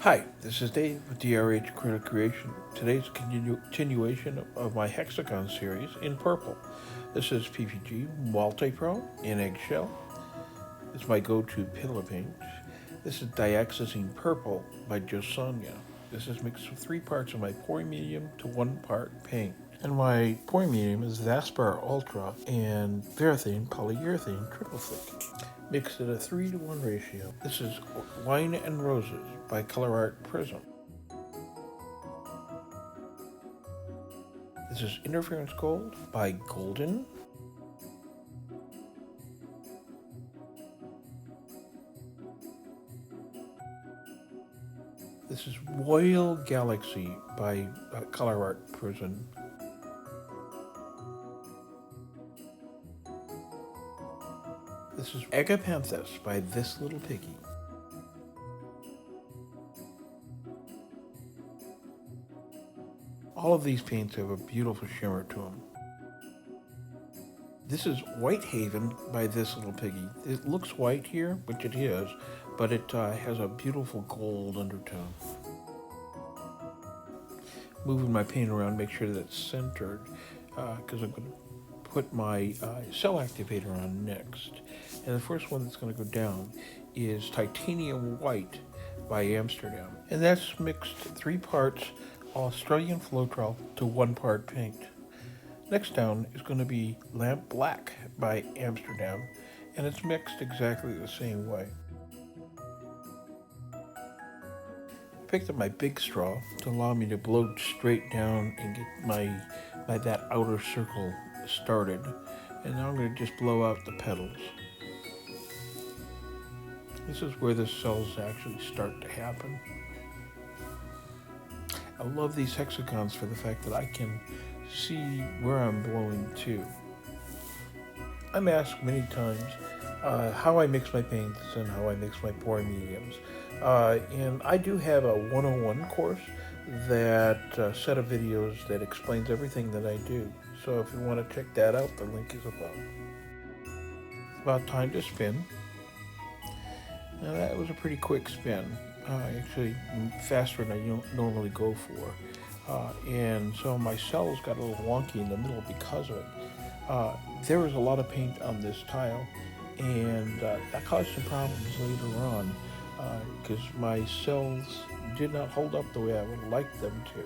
Hi, this is Dave with DRH Acrylic Creation. Today's continuation of my HEXAGON series in purple. This is PPG MULTI-PRO in eggshell. It's my go-to pillow paint. This is Dioxizine Purple by Sonja. This is mixed with 3 parts of my pouring medium to 1 part paint. And my pouring medium is Valspar Ultra and Varathane Polyurethane triple thick, mixed at a 3:1 ratio. This is Wine and Roses by ColorArte Prizm. This is Interference Gold by Golden. This is Royal Galaxy by ColorArte Prizm. This is Agapanthus by This Little Piggy. All of these paints have a beautiful shimmer to them. This is Whitehaven by This Little Piggy. It looks white here, which it is, but it has a beautiful gold undertone. Moving my paint around, make sure that it's centered, because I'm going to put my cell activator on next. And the first one that's going to go down is Titanium White by Amsterdam. And that's mixed 3 parts Australian floetrol to 1 part paint. Next down is going to be Lamp Black by Amsterdam, and it's mixed exactly the same way. I picked up my big straw to allow me to blow straight down and get that outer circle started. And now I'm going to just blow out the petals. This is where the cells actually start to happen. I love these hexagons for the fact that I can see where I'm blowing to. I'm asked many times how I mix my paints and how I mix my pouring mediums. And I do have a 101 course that set of videos that explains everything that I do. So if you want to check that out, the link is above. It's about time to spin. Now that was a pretty quick spin. Actually faster than I normally go for. And so my cells got a little wonky in the middle because of it. There was a lot of paint on this tile, and that caused some problems later on because my cells did not hold up the way I would like them to.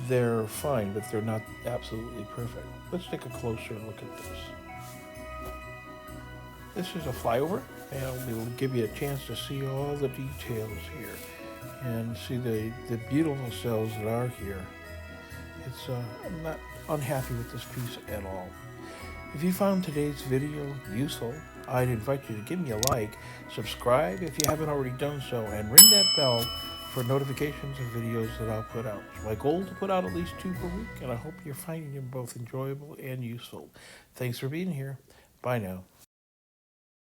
They're fine, but they're not absolutely perfect. Let's take a closer look at this. This is a flyover, and we'll give you a chance to see all the details here and see the beautiful cells that are here. I'm not unhappy with this piece at all. If you found today's video useful, I'd invite you to give me a like, subscribe if you haven't already done so, and ring that bell for notifications of videos that I'll put out. It's my goal to put out at least 2 per week, and I hope you're finding them both enjoyable and useful. Thanks for being here. Bye now.